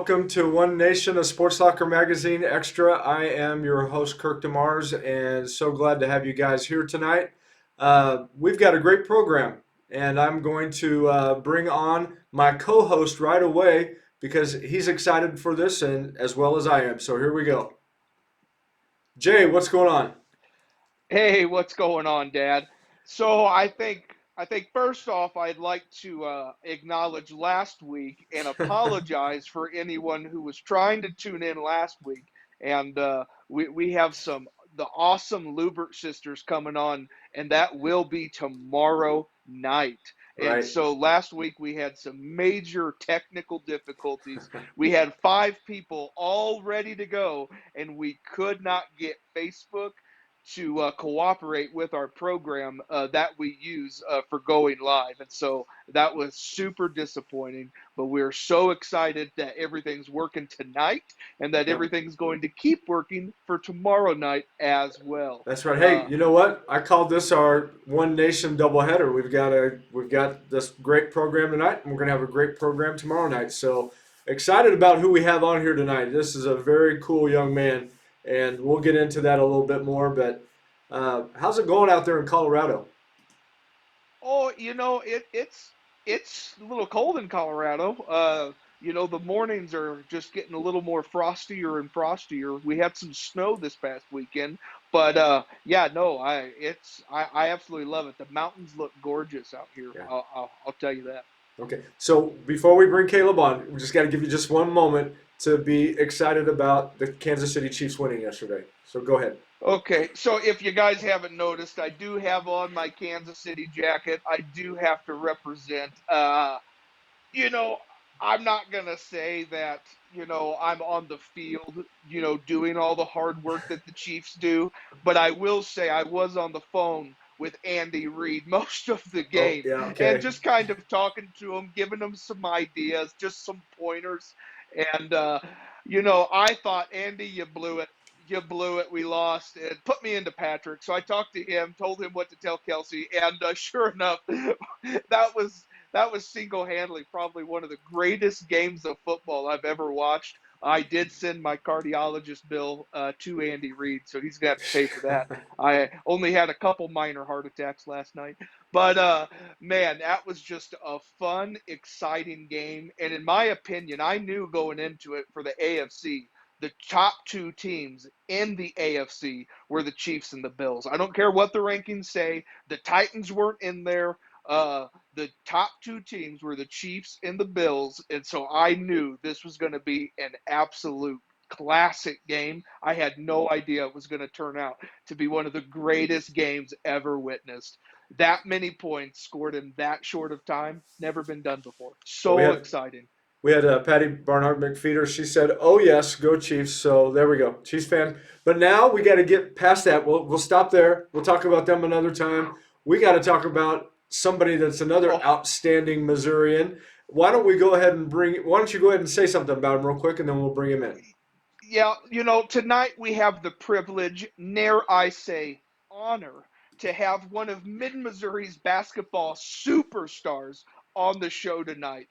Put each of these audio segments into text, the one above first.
welcome to One Nation, a Sports Soccer Magazine Extra. I am your host, Kirk DeMars, and so glad to have you guys here tonight. We've got a great program, and I'm going to bring on my co host right away because he's excited for this, and as well as I am. So here we go. Jay, what's going on? Hey, what's going on, Dad? So I think first off, I'd like to acknowledge last week and apologize for anyone who was trying to tune in last week. And we have the awesome Lubert sisters coming on, and that will be tomorrow night. And Right. so last week we had some major technical difficulties. We had five people all ready to go, and we could not get Facebook to cooperate with our program that we use for going live. And so that was super disappointing, but we're so excited that everything's working tonight and that Yep. everything's going to keep working for tomorrow night as well. That's right. Hey, Uh, you know what? I called this our One Nation doubleheader. We've got this great program tonight, and we're gonna have a great program tomorrow night. So excited about who we have on here tonight. This is a very cool young man, and we'll get into that a little bit more. But how's it going out there in Colorado? Oh, it's a little cold in Colorado. The mornings are just getting a little more frostier and frostier. We had some snow this past weekend, but yeah, no, I absolutely love it. The mountains look gorgeous out here. Yeah. I'll tell you that. Okay. So before we bring Caleb on, we just got to give you just one moment to be excited about the Kansas City Chiefs winning yesterday. So go ahead. Okay, so if you guys haven't noticed, I do have on my Kansas City jacket. I do have to represent. You know, I'm not gonna say that, I'm on the field, doing all the hard work that the Chiefs do, but I will say I was on the phone with Andy Reid most of the Oh game yeah. and Okay. just kind of talking to him, giving him some ideas, just some pointers. And I thought, Andy, you blew it. You blew it. We lost. And put me into Patrick. So I talked to him, told him what to tell Kelsey, and sure enough, that was single-handedly probably one of the greatest games of football I've ever watched. I did send my cardiologist bill to Andy Reid, so he's gonna have to pay for that. I only had a couple minor heart attacks last night, but man, that was just a fun, exciting game. And in my opinion, I knew going into it for the AFC, the top two teams in the AFC were the Chiefs and the Bills. I don't care what the rankings say. The Titans weren't in there. The top two teams were the Chiefs and the Bills, and so I knew this was going to be an absolute classic game. I had no idea it was going to turn out to be one of the greatest games ever witnessed. That many points scored in that short of time, never been done before. Well, we So had exciting. we had Patty Barnhart McPheeter. She said, "Oh yes, go Chiefs." So there we go, Chiefs fan. But now we got to get past that. We'll stop there. We'll talk about them another time. We got to talk about somebody that's another Oh, outstanding Missourian. Why don't we go ahead and bring? Why don't you go ahead and say something about him real quick, and then we'll bring him in. yeah, tonight we have the privilege, ne'er I say honor, to have one of Mid Missouri's basketball superstars on the show tonight.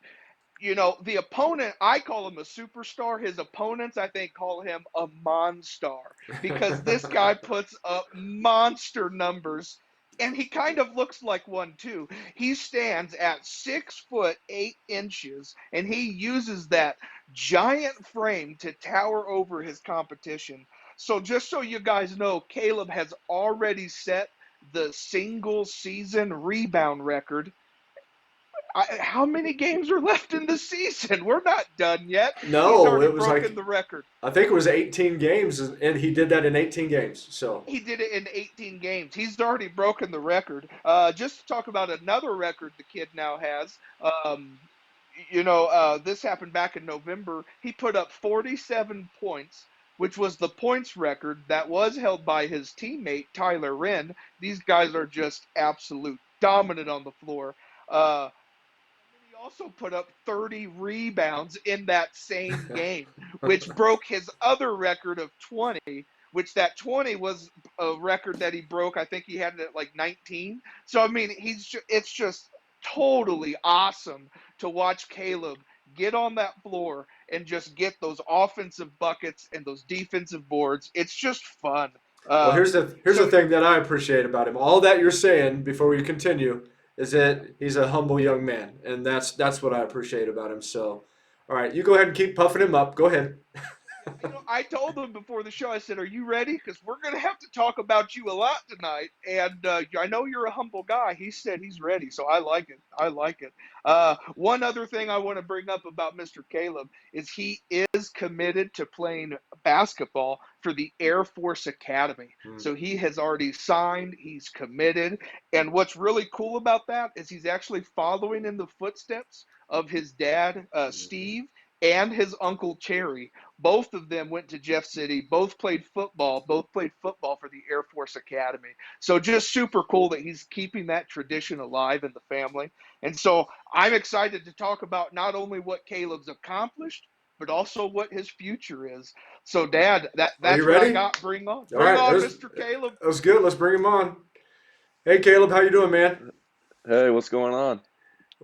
The opponent, I call him a superstar. His opponents, I think, call him a monstar because this guy puts up monster numbers and he kind of looks like one too. He stands at 6 foot 8 inches and he uses that giant frame to tower over his competition. So, just so you guys know, Caleb has already set the single season rebound record. How many games are left in the season? We're not done yet. He's No, already it was broken like the record. I think it was 18 games, and he did that in 18 games. So He did it in 18 games. He's already broken the record. Just to talk about another record the kid now has. This happened back in November. He put up 47 points, which was the points record that was held by his teammate Tyler Wren. These guys are just absolute dominant on the floor. He also put up 30 rebounds in that same game, which broke his other record of 20, which that 20 was a record that he broke. I think he had it at like 19. So, I mean, it's just totally awesome to watch Caleb get on that floor and just get those offensive buckets and those defensive boards. It's just fun. Well, Uh, here's the so thing that I appreciate about him. All that you're saying before we continue is that he's a humble young man, and that's what I appreciate about him. So, all right, you go ahead and keep puffing him up. Go ahead. I told him before the show, I said, "Are you ready? Because we're going to have to talk about you a lot tonight." And I know you're a humble guy. He said he's ready, so I like it. I like it. One other thing I want to bring up about Mr. Caleb is he is committed to playing basketball for the Air Force Academy. Hmm. So he has already signed. He's committed. And what's really cool about that is he's actually following in the footsteps of his dad, Steve, and his uncle Cherry. Both of them went to Jeff City. Both played football. Both played football for the Air Force Academy. So just super cool that he's keeping that tradition alive in the family. And so I'm excited to talk about not only what Caleb's accomplished, but also what his future is. So, Dad, Are you that's what I ready? got. Bring on, All right, Mr. Caleb. it was good. Let's bring him on. Hey, Caleb, how you doing, man? Hey, what's going on?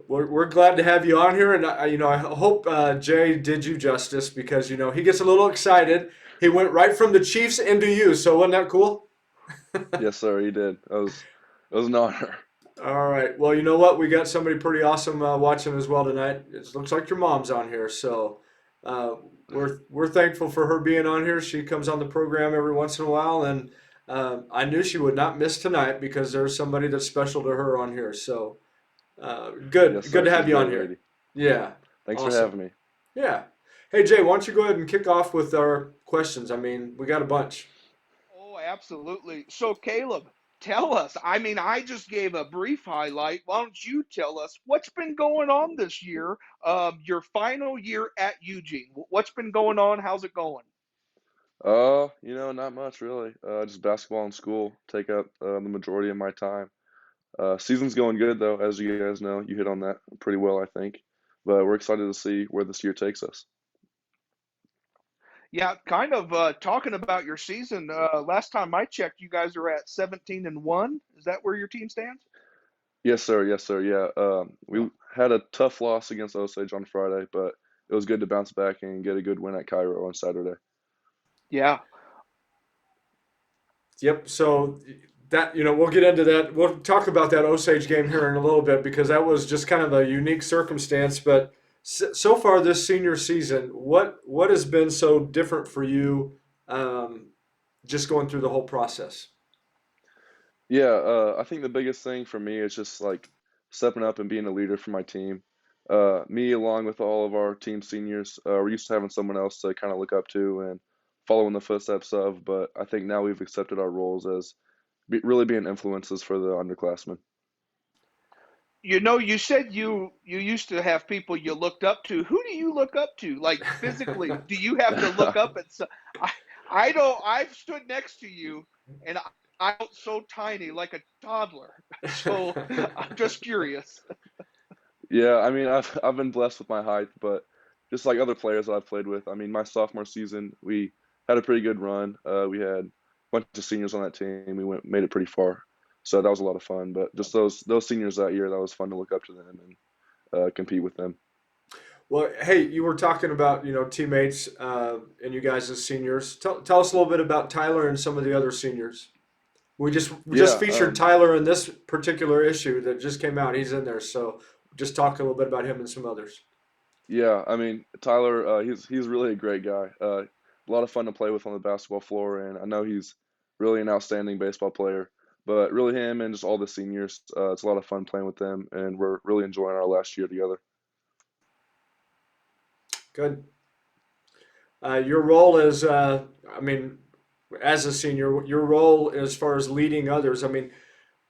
We're glad to have you on here, and I hope Jay did you justice because he gets a little excited. He went right from the Chiefs into you, so wasn't that cool? Yes, sir, you did. It was an honor. All right. Well, you know what? We got somebody pretty awesome watching as well tonight. It looks like your mom's on here, so uh, we're thankful for her being on here. She comes on the program every once in a while, and I knew she would not miss tonight because there's somebody that's special to her on here. So Yes, good sir, to she's have a you on great here. lady. Yeah, Thanks for awesome. having me. Yeah. Hey Jay, why don't you go ahead and kick off with our questions? I mean, we got a bunch. Oh, absolutely. So, Caleb, tell us. I mean, I just gave a brief highlight. Why don't you tell us what's been going on this year? Your final year at Eugene. What's been going on? How's it going? Not much really. Just basketball and school take up the majority of my time. Season's going good though, as you guys know. You hit on that pretty well, I think. But we're excited to see where this year takes us. Yeah, kind of talking about your season. Last time I checked, you guys are at 17-1. Is that where your team stands? Yes, sir. Yes, sir. Yeah. We had a tough loss against Osage on Friday, but it was good to bounce back and get a good win at Cairo on Saturday. Yeah. Yep. So that we'll get into that. We'll talk about that Osage game here in a little bit because that was just kind of a unique circumstance. But so far this senior season, what has been so different for you, just going through the whole process? Yeah, I think the biggest thing for me is just like stepping up and being a leader for my team. Me, along with all of our team seniors, we're used to having someone else to kind of look up to and follow in the footsteps of, but I think now we've accepted our roles as really being influences for the underclassmen. You said you used to have people you looked up to. Who do you look up to? Like physically, do you have to look up at I I don't I've stood next to you and I felt so tiny like a toddler. So I'm just curious. Yeah, I mean, I've been blessed with my height, but just like other players that I've played with, I mean, my sophomore season, we had a pretty good run. We had a bunch of seniors on that team. We made it pretty far, so that was a lot of fun. But just those seniors that year, that was fun to look up to them and compete with them. Well, hey, you were talking about teammates and you guys as seniors. Tell us a little bit about Tyler and some of the other seniors. We just Yeah, featured Tyler in this particular issue that just came out. He's in there, so just talk a little bit about him and some others. yeah. I mean, Tyler, he's really a great guy. A lot of fun to play with on the basketball floor, and I know he's really an outstanding baseball player. But really, him and just all the seniors, it's a lot of fun playing with them, and we're really enjoying our last year together. Good. Your role is, I mean, as a senior, your role as far as leading others. I mean,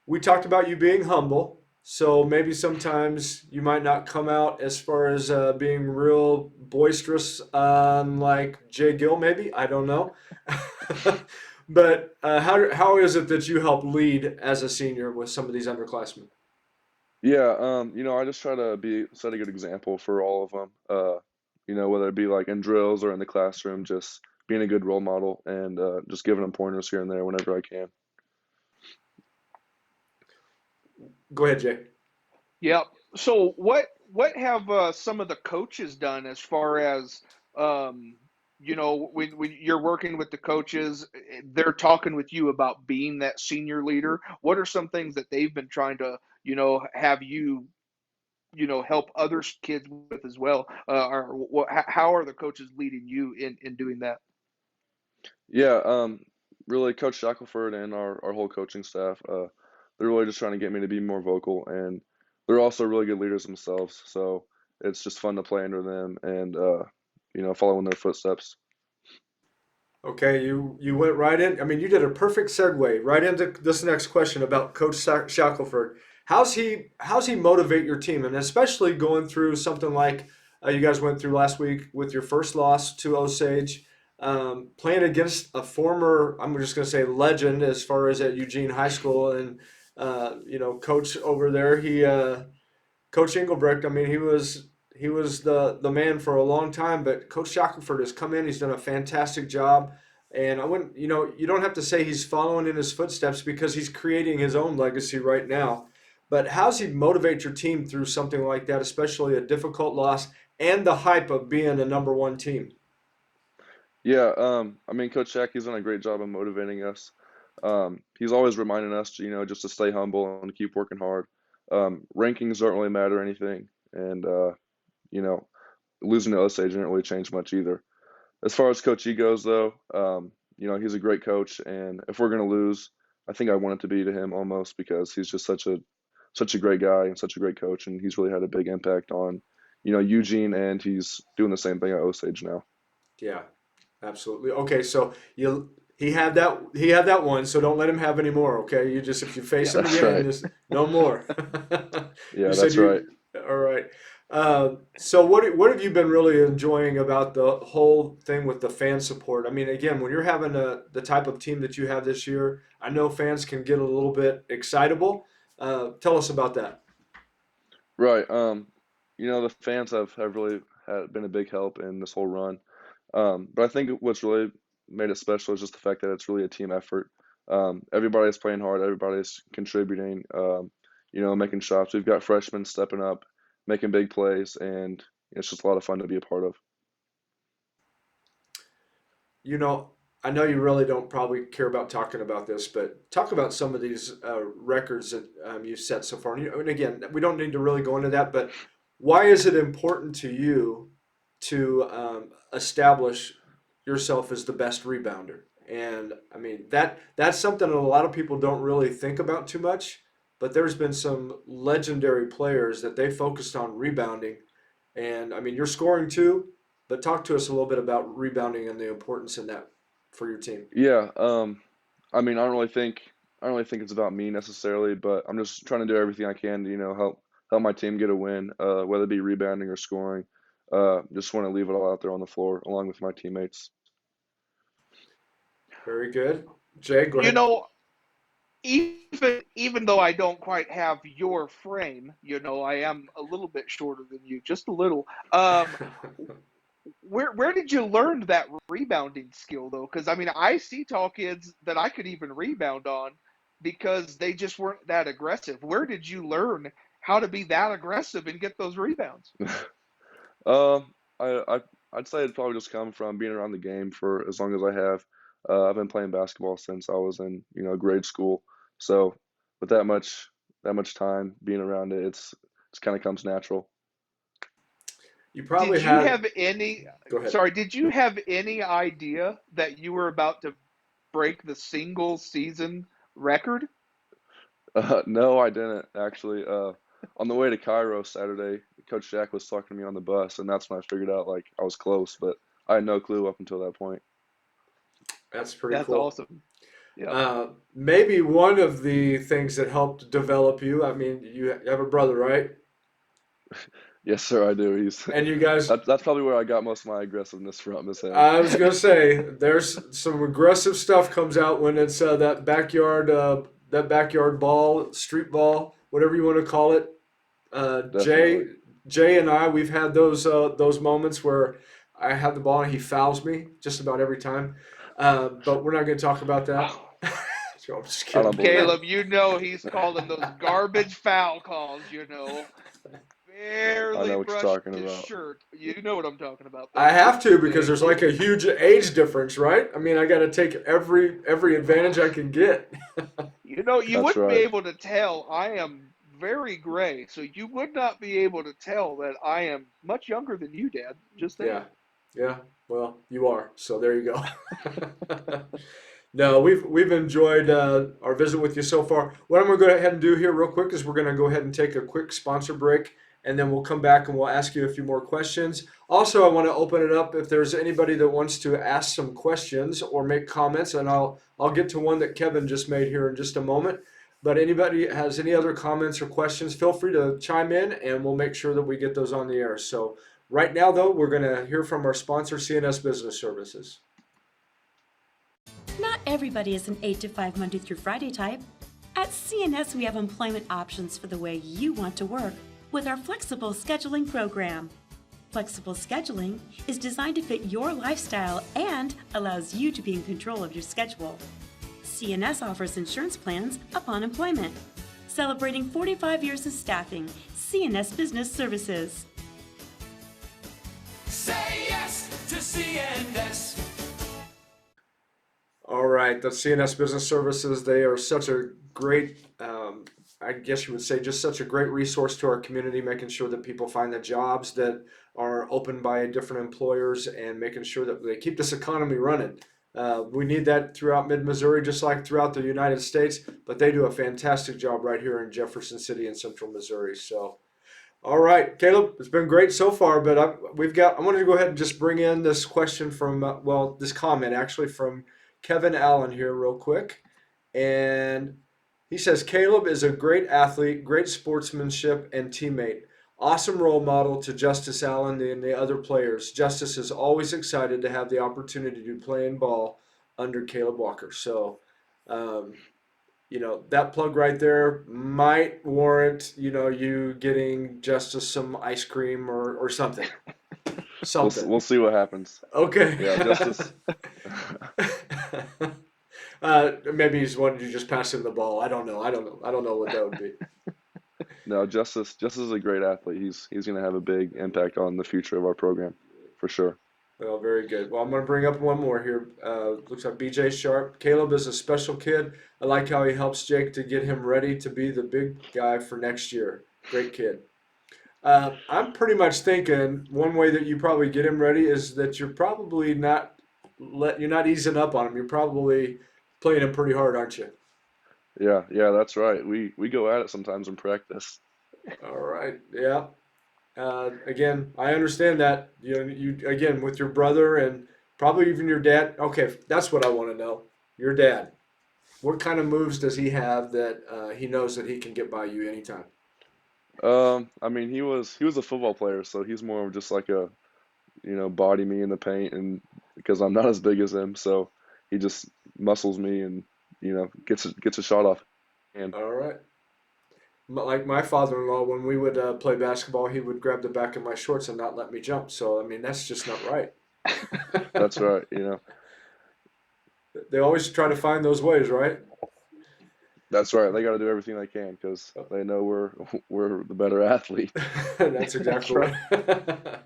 we talked about you being humble, so maybe sometimes you might not come out as far as being real boisterous, like Jay Gill. Maybe I don't know, but how is it that you help lead as a senior with some of these underclassmen? Yeah, I just try to set a good example for all of them. Whether it be like in drills or in the classroom, just being a good role model and just giving them pointers here and there whenever I can. Go ahead, Jay. Yep. So what have some of the coaches done as far as when you're working with the coaches, they're talking with you about being that senior leader. What are some things that they've been trying to, have you, help other kids with as well? Or how are the coaches leading you in doing that? Yeah, really, Coach Shackelford and our whole coaching staff, they're really just trying to get me to be more vocal, and they're also really good leaders themselves. So it's just fun to play under them and follow in their footsteps. Okay, you went right in. I mean, you did a perfect segue right into this next question about Coach Shackelford. How's he motivate your team, and especially going through something like you guys went through last week with your first loss to Osage, playing against a former, I'm just going to say legend as far as at Eugene High School, and coach over there. Coach Engelbrecht, I mean, he was the man for a long time, but Coach Shackelford has come in. He's done a fantastic job, and I wouldn't, you don't have to say he's following in his footsteps because he's creating his own legacy right now. But how's he motivate your team through something like that, especially a difficult loss and the hype of being a number one team? Yeah, I mean, Coach Shackie's done a great job of motivating us. He's always reminding us, just to stay humble and keep working hard. Rankings don't really matter or anything, and you know, losing to Osage didn't really change much either. As far as Coach E goes, though, he's a great coach, and if we're gonna lose, I think I want it to be to him almost because he's just such a great guy and such a great coach, and he's really had a big impact on, Eugene, and he's doing the same thing at Osage now. Yeah, absolutely. Okay, so he had that one, so don't let him have any more. Okay, you just if you face him That's again, right. just no more. You Yeah, said that's right. you all right. So what have you been really enjoying about the whole thing with the fan support? I mean, again, when you're having the type of team that you have this year, I know fans can get a little bit excitable. Tell us about that. Right. The fans have really been a big help in this whole run. But I think what's really made it special is just the fact that it's really a team effort. Everybody's playing hard, everybody's contributing, making shots. We've got freshmen stepping up, making big plays, and it's just a lot of fun to be a part of. You know, I know you really don't probably care about talking about this, but talk about some of these records that you've set so far. And again, we don't need to really go into that, but why is it important to you to establish yourself as the best rebounder? And I mean that's something that a lot of people don't really think about too much. But there's been some legendary players that they focused on rebounding, and I mean you're scoring too, but talk to us a little bit about rebounding and the importance in that for your team. Yeah. I mean, I don't really think it's about me necessarily, but I'm just trying to do everything I can to, help my team get a win, whether it be rebounding or scoring. Just want to leave it all out there on the floor along with my teammates. Very good. Jay, go You ahead. know, even though I don't quite have your frame, I am a little bit shorter than you, just a little. Where did you learn that rebounding skill though? Because I mean, I see tall kids that I could even rebound on because they just weren't that aggressive. Where did you learn how to be that aggressive and get those rebounds? Um, I'd say it'd probably just come from being around the game for as long as I have. I've been playing basketball since I was in, grade school. So with that much time being around it, it's kind of comes natural. You probably Did you had. have any, Go ahead. sorry, did you have any idea that you were about to break the single season record? No, I didn't actually. On the way to Cairo Saturday, Coach Jack was talking to me on the bus, and that's when I figured out like I was close, but I had no clue up until that point. That's pretty That's cool. awesome. Yep. Maybe one of the things that helped develop you. I mean, you have a brother, right? Yes, sir, I do. He's And you guys, that's probably where I got most of my aggressiveness from, is him. I was gonna say, there's some aggressive stuff comes out when it's that backyard ball, street ball, whatever you want to call it. Uh, Definitely. Jay, Jay and I, we've had those moments where I have the ball and he fouls me just about every time. But we're not going to talk about that. So I'm just I kidding. don't believe it. Caleb, he's calling those garbage foul calls. I barely know what you're brushed talking his about. shirt. You know what I'm talking about, I though. have to because They there's they like a huge age difference, right? I mean, I got to take every advantage I can get. you That's wouldn't be right. able to tell. I am very gray, so you would not be able to tell that I am much younger than you, Dad. Just saying. Yeah, yeah. Well, you are, so there you go. No, we've enjoyed our visit with you so far. What I'm going to go ahead and do here, real quick, is we're going to go ahead and take a quick sponsor break, and then we'll come back and we'll ask you a few more questions. Also, I want to open it up if there's anybody that wants to ask some questions or make comments, and I'll get to one that Kevin just made here in just a moment. But anybody has any other comments or questions, feel free to chime in, and we'll make sure that we get those on the air. So right now, though, we're going to hear from our sponsor, CNS Business Services. Not everybody is an 8 to 5 Monday through Friday type. At CNS, we have employment options for the way you want to work with our flexible scheduling program. Flexible scheduling is designed to fit your lifestyle and allows you to be in control of your schedule. CNS offers insurance plans upon employment. Celebrating 45 years of staffing, CNS Business Services. Say yes to CNS. All right, the CNS Business Services, they are such a great, I guess you would say, just such a great resource to our community, making sure that people find the jobs that are opened by different employers and making sure that they keep this economy running. We need that throughout mid-Missouri, just like throughout the United States, but they do a fantastic job right here in Jefferson City in central Missouri. So, all right, Caleb, it's been great so far, but I wanted to go ahead and just bring in this question from, this comment actually from Kevin Allen here, real quick. And he says, Caleb is a great athlete, great sportsmanship, and teammate. Awesome role model to Justice Allen and the other players. Justice is always excited to have the opportunity to play in ball under Caleb Walker. So, um, that plug right there might warrant, you getting Justice some ice cream or something. Something. We'll see what happens. Okay. Yeah, Justice. Maybe he's wanting to just pass him the ball. I don't know. I don't know what that would be. No, Justice is a great athlete. He's going to have a big impact on the future of our program, for sure. Well, very good. Well, I'm going to bring up one more here. Looks like BJ Sharp. Caleb is a special kid. I like how he helps Jake to get him ready to be the big guy for next year. Great kid. I'm pretty much thinking one way that you probably get him ready is that you're probably you're not easing up on him. You're probably playing him pretty hard, aren't you? Yeah, that's right. We go at it sometimes in practice. All right. Yeah. Again, I understand that. You again with your brother and probably even your dad. Okay, that's what I want to know. Your dad. What kind of moves does he have that he knows that he can get by you anytime? I mean, he was a football player, so he's more of just like a, body me in the paint, and because I'm not as big as him, so he just muscles me and gets a shot off. And All right. Like my father-in-law, when we would play basketball, he would grab the back of my shorts and not let me jump. So I mean, that's just not right. that's right. They always try to find those ways, right? That's right. They got to do everything they can because they know we're the better athlete. That's That's exactly right. right.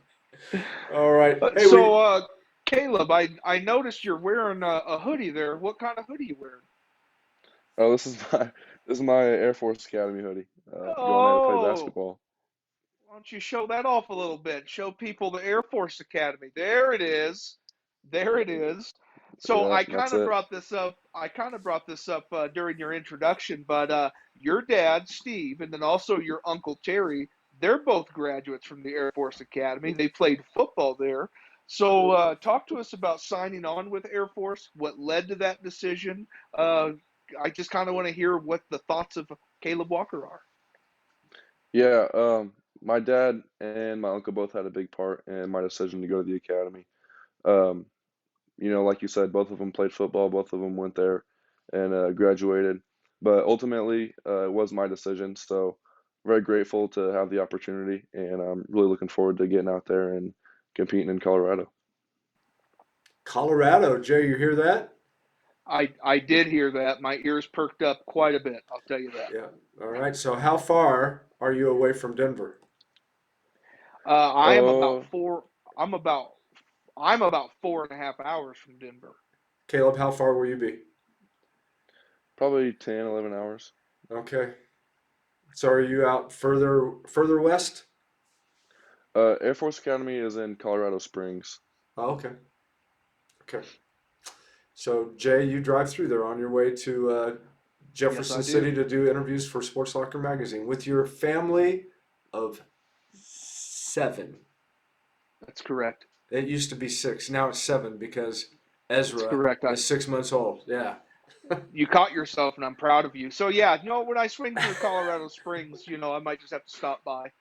All right. Hey, So, Caleb, I noticed you're wearing a hoodie there. What kind of hoodie you wearing? Oh, this is my Air Force Academy hoodie. Going there to play Oh, basketball. why don't you show that off a little bit? Show people the Air Force Academy. There it is. There it is. So Yeah, I kind that's of it. brought this up. I kind of brought this up during your introduction, but your dad, Steve, and then also your uncle Terry, they're both graduates from the Air Force Academy. They played football there. So talk to us about signing on with Air Force. What led to that decision? I just kind of want to hear what the thoughts of Caleb Walker are. Yeah, my dad and my uncle both had a big part in my decision to go to the academy. Um, like you said, both of them played football, both of them went there and graduated. But ultimately, it was my decision. So very grateful to have the opportunity, and I'm really looking forward to getting out there and competing in Colorado. Colorado, Jay, you hear that? I did hear that. My ears perked up quite a bit. I'll tell you that. Yeah. All right. So how far are you away from Denver? I am about Oh, four. I'm about. I'm about 4.5 hours from Denver. Caleb, how far will you be? probably 10, 11 hours. Okay. So are you out further west? Air Force Academy is in Colorado Springs. Oh, okay. Okay. So Jay, you drive through there on your way to Yes, I Jefferson do. City to do interviews for Sports Soccer Magazine with your family of 7. That's correct. It used to be 6. Now it's 7 because That's Ezra correct. is 6 months old. Yeah. You caught yourself, and I'm proud of you. So yeah, when I swing through Colorado Springs, I might just have to stop by.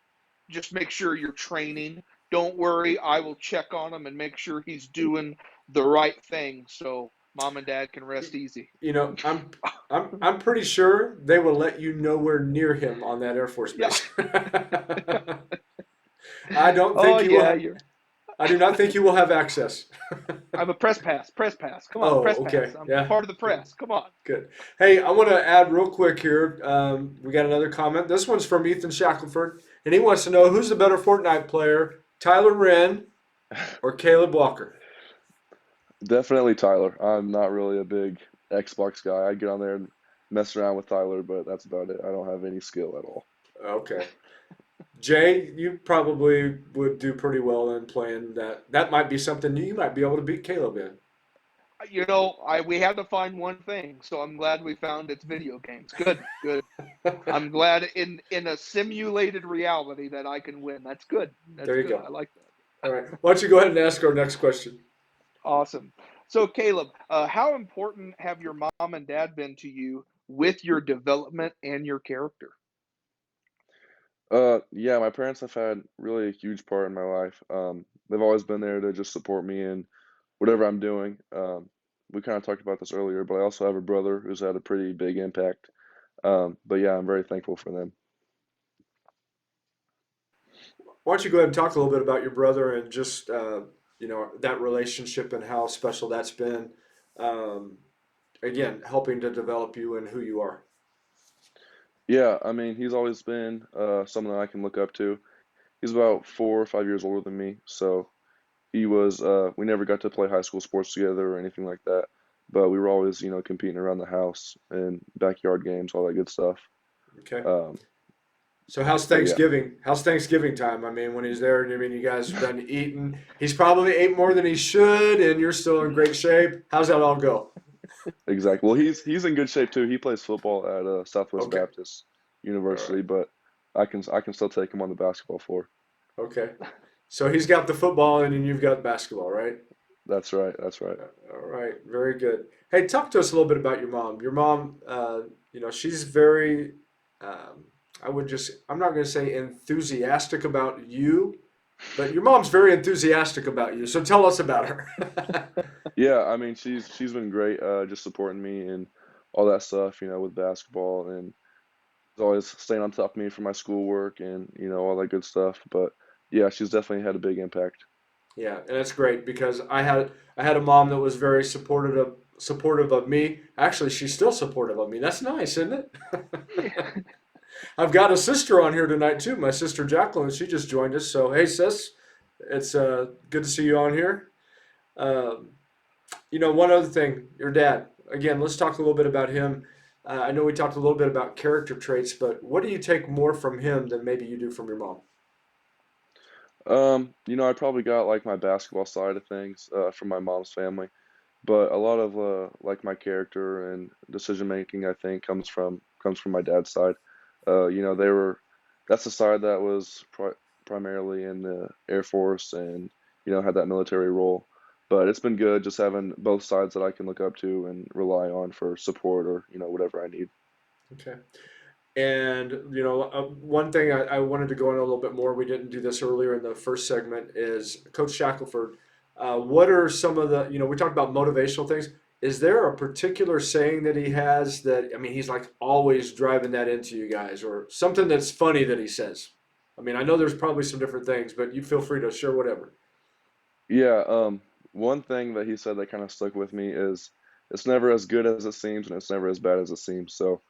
Just make sure you're training. Don't worry, I will check on him and make sure he's doing the right thing, so mom and dad can rest easy. You know, I'm pretty sure they will let you nowhere near him on that Air Force Yeah. base. I don't Oh think you will. yeah, you're. I do not think you will have access. I have a press pass. Press pass. Come on, press Oh, okay. pass. I'm Yeah. part of the press. Come on. Good. Hey, I want to add real quick here. We got another comment. This one's from Ethan Shackelford, and he wants to know who's the better Fortnite player, Tyler Wren or Caleb Walker? Definitely Tyler. I'm not really a big Xbox guy. I get on there and mess around with Tyler, but that's about it. I don't have any skill at all. Okay. Jay, you probably would do pretty well in playing that. That might be something you might be able to beat Caleb in. We had to find one thing, so I'm glad we found it's video games. Good, good. I'm glad in a simulated reality that I can win. That's good. That's There you good. go. I like that. All right. Why don't you go ahead and ask our next question? Awesome. So Caleb, how important have your mom and dad been to you with your development and your character? Yeah, my parents have had really a huge part in my life. They've always been there to just support me in whatever I'm doing. We kind of talked about this earlier, but I also have a brother who's had a pretty big impact. But yeah, I'm very thankful for them. Why don't you go ahead and talk a little bit about your brother and just that relationship and how special that's been. Um, Again, helping to develop you and who you are. Yeah, I mean, he's always been someone that I can look up to. He's about 4 or 5 years older than me, so we never got to play high school sports together or anything like that, but we were always, competing around the house and backyard games, all that good stuff. Okay. Um, So how's but yeah, Thanksgiving? How's Thanksgiving time? I mean, when he's there, I mean, you guys have been eating. He's probably ate more than he should, and you're still in great shape. How's that all go? exactly. Well, he's in good shape too. He plays football at Southwest Okay. Baptist All right. University, but I can still take him on the basketball floor. Okay. So he's got the football, and then you've got basketball, right? That's right. That's right. All right. Very good. Hey, talk to us a little bit about your mom. Your mom, she's very, um, I'm not going to say enthusiastic about you, but your mom's very enthusiastic about you. So tell us about her. Yeah, I mean, she's been great, just supporting me and all that stuff, with basketball, and always staying on top of me for my schoolwork and all that good stuff. But yeah, she's definitely had a big impact. Yeah, and it's great because I had a mom that was very supportive of me. Actually, she's still supportive of me. That's nice, isn't it? Yeah. I've got a sister on here tonight too. My sister Jacqueline. She just joined us. So hey, sis, it's good to see you on here. Um, one other thing, your dad. Again, let's talk a little bit about him. I know we talked a little bit about character traits, but what do you take more from him than maybe you do from your mom? I probably got like my basketball side of things from my mom's family, but a lot of like my character and decision making, I think, comes from my dad's side. They were that's the side that was primarily in the Air Force and had that military role. But it's been good just having both sides that I can look up to and rely on for support or whatever I need. Okay. And one thing I wanted to go in a little bit more. We didn't do this earlier in the first segment. Is Coach Shackelford? What are some of the we talked about motivational things. Is there a particular saying that he has that I mean he's like always driving that into you guys, or something that's funny that he says? I mean I know there's probably some different things, but you feel free to share whatever. Yeah, one thing that he said that kind of stuck with me is it's never as good as it seems and it's never as bad as it seems. So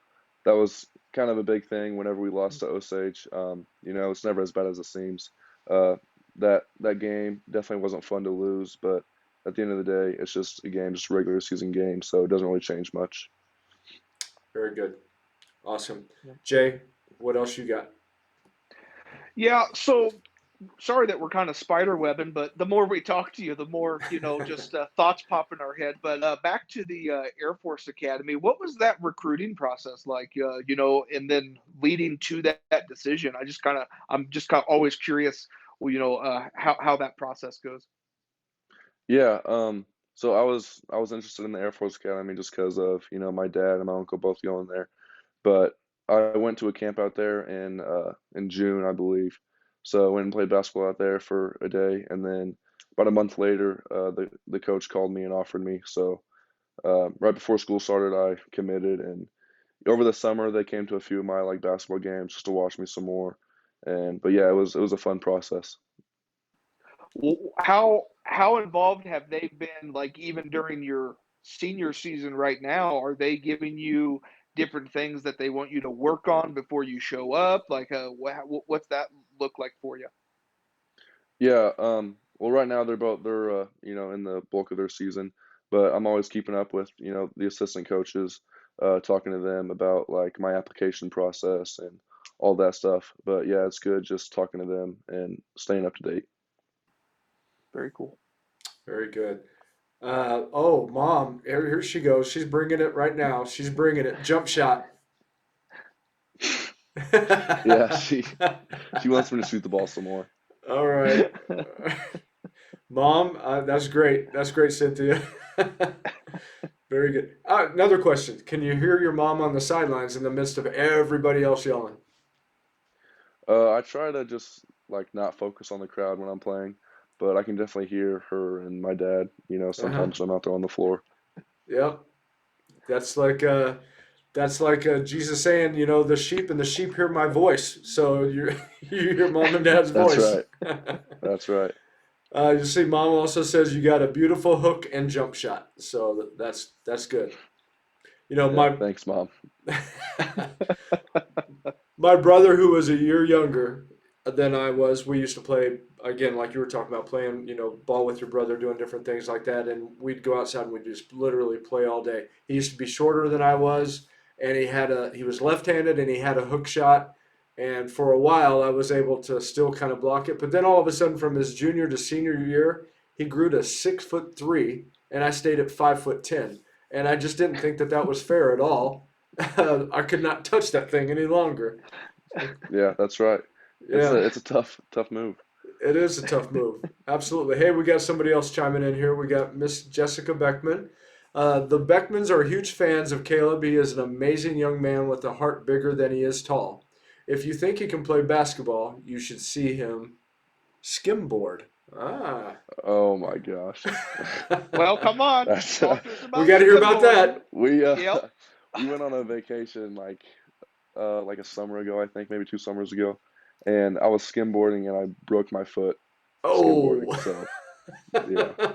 that was kind of a big thing whenever we lost to Osage. It's never as bad as it seems. Uh, that game definitely wasn't fun to lose, but at the end of the day, it's just a game, just a regular season game, so it doesn't really change much. Very good. Awesome. Yeah. Jay, what else you got? Yeah, so sorry that we're kind of spider webbing, but the more we talk to you, the more just thoughts pop in our head. But back to the Air Force Academy, what was that recruiting process like? And then leading to that decision, I'm just kind of always curious, how that process goes. Yeah, so I was interested in the Air Force Academy just because of, my dad and my uncle both going there. But I went to a camp out there in June, I believe. So I went and played basketball out there for a day, and then about a month later, the coach called me and offered me. So right before school started, I committed, and over the summer they came to a few of my like basketball games just to watch me some more. But yeah, it was a fun process. How involved have they been? Like even during your senior season right now, are they giving you different things that they want you to work on before you show up? Like, what's that look like for you? Yeah, well, right now they're in the bulk of their season, but I'm always keeping up with the assistant coaches, talking to them about like my application process and all that stuff. But yeah, it's good just talking to them and staying up to date. Very cool. Very good. Oh, mom, here she goes. She's bringing it right now. She's bringing it. Jump shot. Yeah, she wants me to shoot the ball some more. All right. Mom, that's great. That's great, Cynthia. Very good. Another question. Can you hear your mom on the sidelines in the midst of everybody else yelling? I try to just like not focus on the crowd when I'm playing, but I can definitely hear her and my dad, Uh-huh. sometimes when I'm out there on the floor. Yep. That's like Jesus saying, the sheep and the sheep hear my voice. So you you hear mom and dad's That's voice. right. That's right. You see, mom also says you got a beautiful hook and jump shot. So that's good. Yeah, My thanks, Mom. my brother, who was a year younger than I was, we used to play again, like you were talking about, playing, ball with your brother, doing different things like that, and we'd go outside and we'd just literally play all day. He used to be shorter than I was, and he was left-handed and he had a hook shot, and for a while I was able to still kind of block it, but then all of a sudden from his junior to senior year, he grew to 6'3", and I stayed at 5'10", and I just didn't think that that was fair at all. I could not touch that thing any longer. Yeah, that's right. It's a Yeah, it's a tough move. it is a tough move. Absolutely. Hey, we got somebody else chiming in here. We got Miss Jessica Beckman. The Beckmans are huge fans of Caleb. He is an amazing young man with a heart bigger than he is tall. If you think he can play basketball, you should see him skimboard. Ah. Oh my gosh. Well, come on, That's talk to us We about got to hear about skimboarding. that. we Yep. we went on a vacation like a summer ago, I think, maybe 2 summers ago, and I was skimboarding and I broke my foot Oh. skimboarding. So yeah,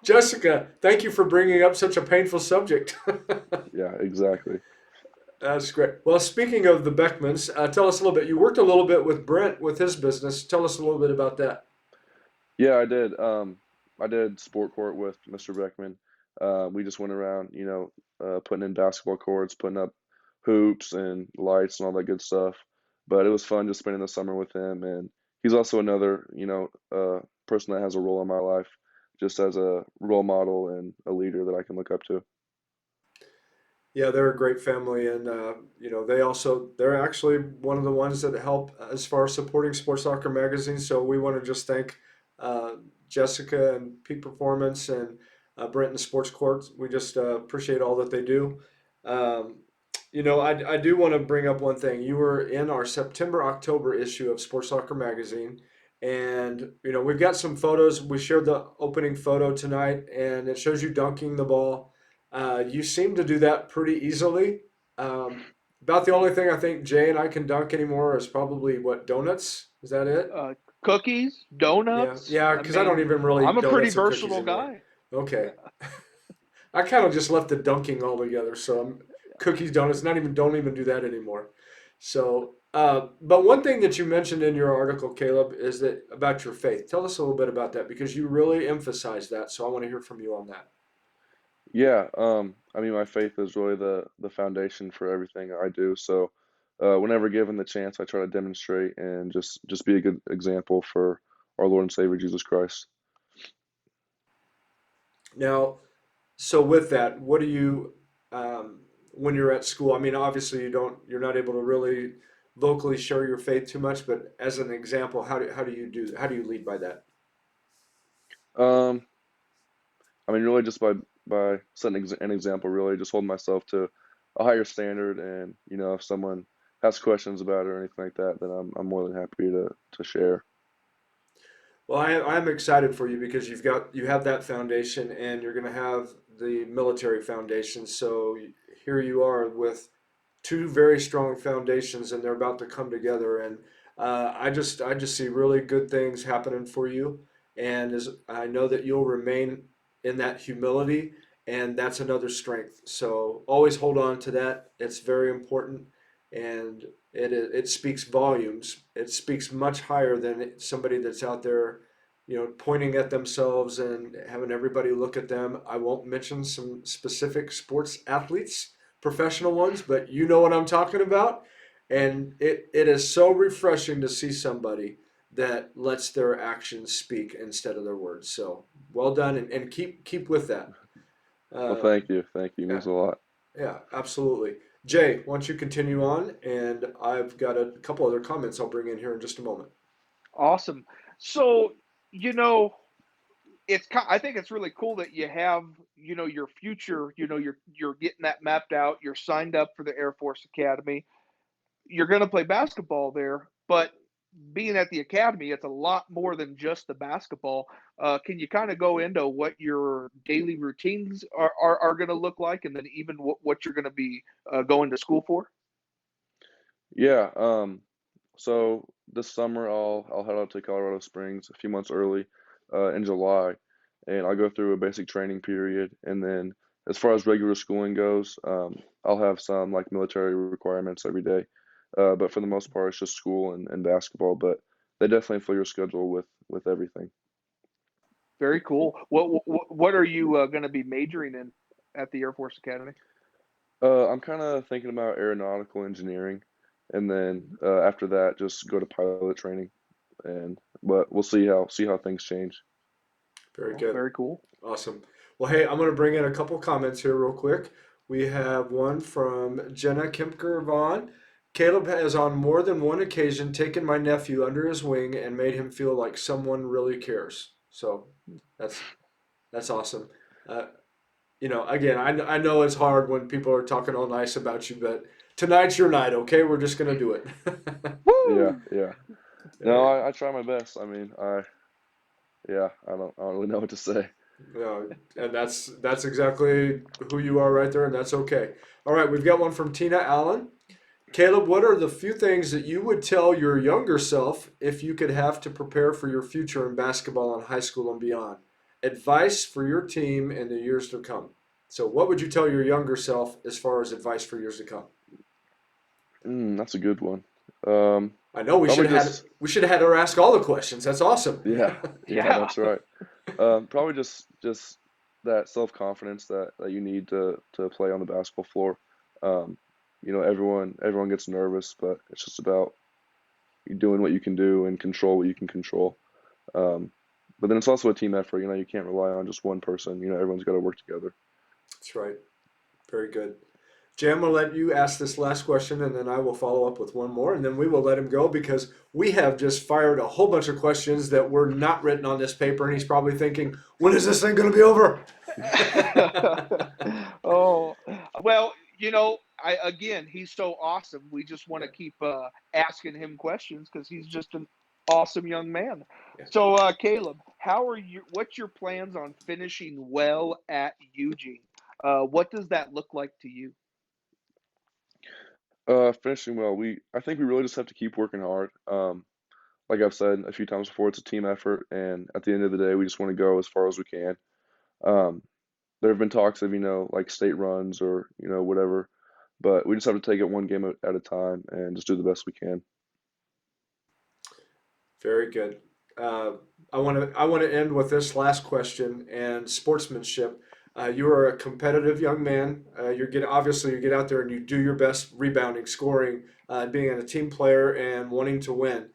Jessica, thank you for bringing up such a painful subject. yeah, exactly. That's great. Well, speaking of the Beckmans, tell us a little bit. You worked a little bit with Brent with his business. Tell us a little bit about that. Yeah, I did. I did sport court with Mr. Beckman. We just went around, putting in basketball courts, putting up hoops and lights and all that good stuff. But it was fun just spending the summer with him. And he's also another, person that has a role in my life, just as a role model and a leader that I can look up to. Yeah, they're a great family, and they're actually one of the ones that help as far as supporting Sports Soccer Magazine. So we want to just thank uh, Jessica and Peak Performance and Brent and Sports Court. We just appreciate all that they do. Um, I do want to bring up one thing. You were in our September October issue of Sports Soccer Magazine, and we've got some photos. We shared the opening photo tonight, and it shows you dunking the ball. You seem to do that pretty easily. About the only thing I think Jay and I can dunk anymore is probably what, donuts? Is that it? uh, Cookies, Yeah, donuts. yeah. I Because I don't mean, even really I'm eat a pretty donuts and cookies versatile anymore. guy. Okay, Yeah. I kind of just left the dunking altogether. So cookies, donuts, not even don't even do that anymore. So But one thing that you mentioned in your article, Caleb, is that about your faith. Tell us a little bit about that because you really emphasize that. So I want to hear from you on that. Yeah, I mean, my faith is really the foundation for everything I do. So, whenever given the chance, I try to demonstrate and just be a good example for our Lord and Savior Jesus Christ. Now, so with that, what do you, when you're at school? I mean, obviously you're not able to really vocally share your faith too much, but as an example, how do you lead by that? Um, I mean, really just by setting an example, really just holding myself to a higher standard, and if someone has questions about it or anything like that, then I'm more than happy to share. Well, I'm excited for you because you have that foundation, and you're going to have the military foundation. So here you are with two very strong foundations, and they're about to come together. And I just see really good things happening for you, and as I know that you'll remain in that humility, and that's another strength. So always hold on to that. It's very important, and it speaks volumes. It speaks much higher than somebody that's out there, pointing at themselves and having everybody look at them. I won't mention some specific sports athletes, professional ones, but you know what I'm talking about. And it is so refreshing to see somebody that lets their actions speak instead of their words. So well done, and keep with that. Well, Um, thank you, it yeah, means a lot. yeah, absolutely. Jay, why don't you continue on? And I've got a couple other comments I'll bring in here in just a moment. Awesome. So, you know, I think it's really cool that you have, your future, you're getting that mapped out. You're signed up for the Air Force Academy. You're going to play basketball there, but being at the academy, it's a lot more than just the basketball. Can you kind of go into what your daily routines are going to look like, and then even what you're going to be going to school for? Yeah, so this summer I'll head out to Colorado Springs a few months early, in July, and I'll go through a basic training period, and then as far as regular schooling goes, I'll have some like military requirements every day, but for the most part it's just school and basketball, but they definitely fill your schedule with everything. Very cool. What are you going to be majoring in at the Air Force Academy? I'm kind of thinking about aeronautical engineering, and then after that just go to pilot training, and but we'll see how things change. Very Oh, good. very cool. Awesome. Well, hey, I'm going to bring in a couple comments here real quick. We have one from Jenna Kempker Vaughn. Caleb has on more than one occasion taken my nephew under his wing and made him feel like someone really cares. So that's that's awesome. Uh, again, I know it's hard when people are talking all nice about you, but tonight's your night, okay? We're just going to do it. Yeah, Woo! yeah. No, Hey, I try my best. I mean, yeah, I don't really know what to say. and that's exactly who you are right there, and that's okay. All right, we've got one from Tina Allen. Caleb, what are the few things that you would tell your younger self if you could have to prepare for your future in basketball in high school and beyond? Advice for your team in the years to come. So, what would you tell your younger self as far as advice for years to come? That's a good one. Um, I know we should Probably have had just her ask all the questions. That's awesome. yeah, yeah, Yeah. that's right. Probably just that self-confidence that you need to play on the basketball floor. Um, everyone gets nervous, but it's just about you doing what you can do and control what you can control. Um, but then it's also a team effort. You can't rely on just one person. Everyone's got to work together. That's right. Very good. Jay, I'm going to let you ask this last question, and then I will follow up with one more, and then we will let him go because we have just fired a whole bunch of questions that were not written on this paper, and he's probably thinking, when is this thing going to be over? Oh, well, he's so awesome. We just want Yeah, to keep asking him questions because he's just an awesome young man. yeah. So, Caleb, what's your plans on finishing well at Eugene? What does that look like to you? Finishing well, I think we really just have to keep working hard. Like I've said a few times before, it's a team effort, and at the end of the day, we just want to go as far as we can. Um, there have been talks of like state runs or whatever, but we just have to take it one game at a time and just do the best we can. Very good. Uh, I want to end with this last question and sportsmanship. You are a competitive young man. You get out there and you do your best rebounding, scoring, being a team player, and wanting to win.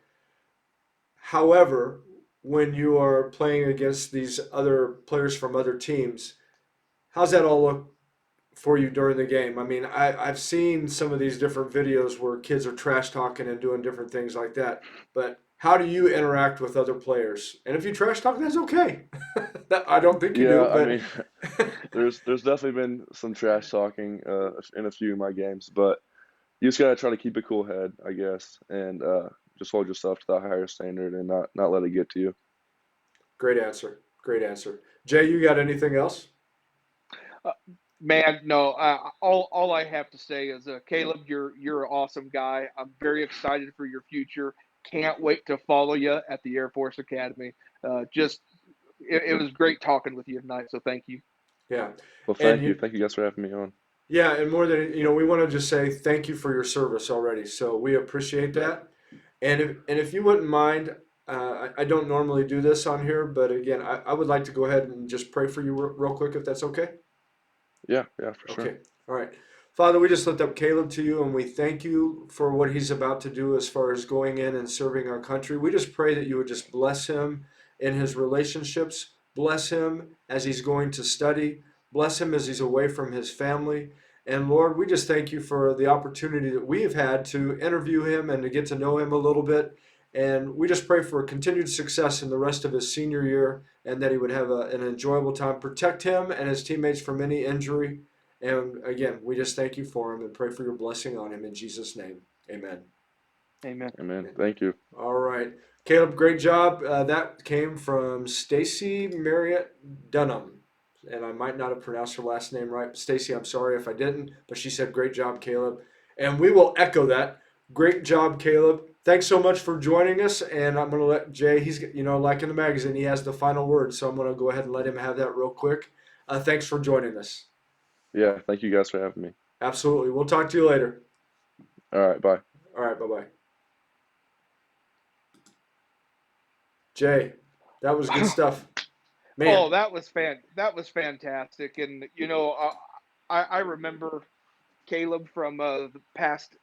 However, when you are playing against these other players from other teams, how's that all look for you during the game? I mean, I've seen some of these different videos where kids are trash talking and doing different things like that. But how do you interact with other players? And if you trash talk, that's okay. I don't think you Yeah, do, I but mean, there's definitely been some trash talking in a few of my games, but you just gotta try to keep a cool head, I guess, and just hold yourself to that higher standard and not let it get to you. great answer. Great answer. Jay, you got anything else? Uh, Man, no. All I have to say is, Caleb, you're an awesome guy. I'm very excited for your future. Can't wait to follow you at the Air Force Academy. Just it was great talking with you tonight. So thank you. Yeah. Well, And thank you guys for having me on. yeah, and more than we want to just say thank you for your service already. So we appreciate that. And if you wouldn't mind, I don't normally do this on here, but again, I would like to go ahead and just pray for you real quick, if that's okay. Yeah, yeah, for sure. Okay. All right. Father, we just lift up Caleb to you and we thank you for what he's about to do as far as going in and serving our country. We just pray that you would just bless him in his relationships, bless him as he's going to study, bless him as he's away from his family. And Lord, we just thank you for the opportunity that we have had to interview him and to get to know him a little bit. And we just pray for continued success in the rest of his senior year and that he would have an enjoyable time. Protect him and his teammates from any injury. And again, we just thank you for him and pray for your blessing on him in Jesus' name. Amen. Amen. Amen. Thank you. All right. Caleb, great job. That came from Stacy Marriott Dunham. And I might not have pronounced her last name right. Stacy, I'm sorry if I didn't, but she said, great job, Caleb. And we will echo that. Great job, Caleb. Thanks so much for joining us. And I'm going to let Jay, he's, like in the magazine, he has the final word. So I'm going to go ahead and let him have that real quick. Thanks for joining us. Yeah, thank you guys for having me. Absolutely. We'll talk to you later. All right, bye. All right. Bye-bye. Jay, that was good stuff. Man. Oh, that was fantastic. And I remember Caleb from the past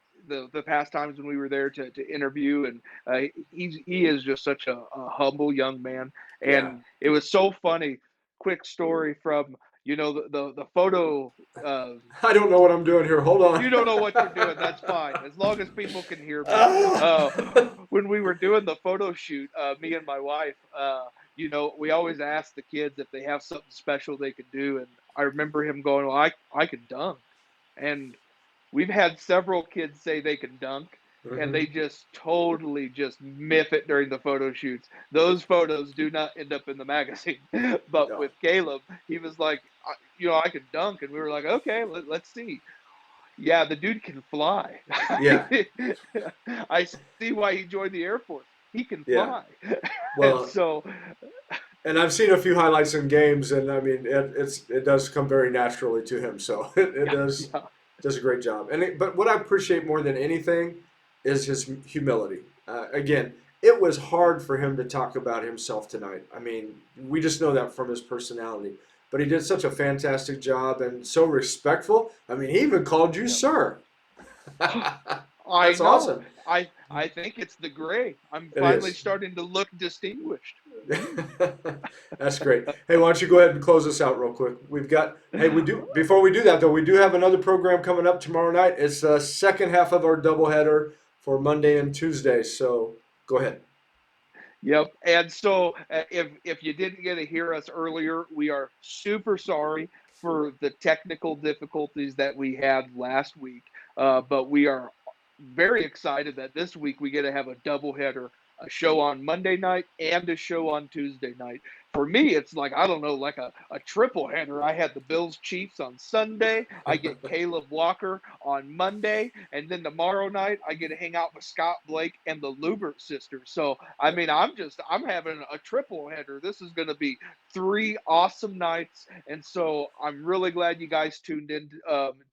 times when we were there to interview, and he is just such a humble young man. Yeah. And it was so funny. Quick story from the photo. I don't know what I'm doing here. Hold on. You don't know what you're doing. That's fine, as long as people can hear me. Uh, Ah. when we were doing the photo shoot, me and my wife, we always ask the kids if they have something special they could do, and I remember him going, "Well, I can dunk," and we've had several kids say they can dunk, and Mhm. they just totally just miff it during the photo shoots. Those photos do not end up in the magazine. But No. with Caleb, he was like, I can dunk, and we were like, okay, let's see. Yeah, the dude can fly. Yeah. I see why he joined the Air Force. He can Yeah. fly. And Well, so, and I've seen a few highlights in games, and I mean, it does come very naturally to him. So it yeah, does a great job. But what I appreciate more than anything is his humility. Again, it was hard for him to talk about himself tonight. I mean, we just know that from his personality. But he did such a fantastic job and so respectful. I mean, he even called you yeah. sir. I That's know. awesome. I think it's the gray. I'm It finally is. starting to look distinguished. That's great. Hey, why don't you go ahead and close us out real quick? We do, before we do that though, we do have another program coming up tomorrow night. It's the second half of our doubleheader for Monday and Tuesday. So go ahead. Yep. And so, if you didn't get to hear us earlier, we are super sorry for the technical difficulties that we had last week. But we are very excited that this week we get to have a doubleheader a show on Monday night and a show on Tuesday night. For me, it's like, I don't know, like a triple header. I had the Bills Chiefs on Sunday. I get Caleb Walker on Monday. And then tomorrow night, I get to hang out with Scott Blake and the Lubert sisters. So, I mean, I'm having a triple header. This is going to be 3 awesome nights. And so I'm really glad you guys tuned in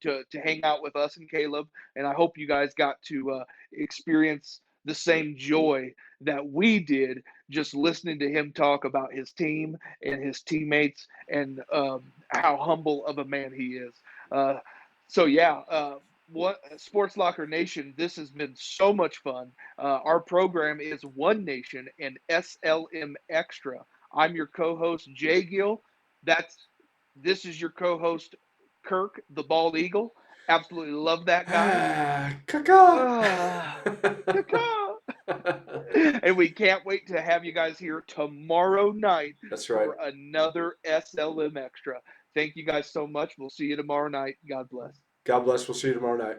to hang out with us and Caleb. And I hope you guys got to experience the same joy that we did just listening to him talk about his team and his teammates and how humble of a man he is. So yeah, what Sports Locker Nation, this has been so much fun. Our program is One Nation and SLM Extra. I'm your co-host Jay Gill. This is your co-host Kirk, the Bald Eagle. Absolutely love that guy. Caca. Caca. And we can't wait to have you guys here tomorrow night That's right. for another SLM Extra. Thank you guys so much. We'll see you tomorrow night. God bless. God bless. We'll see you tomorrow night.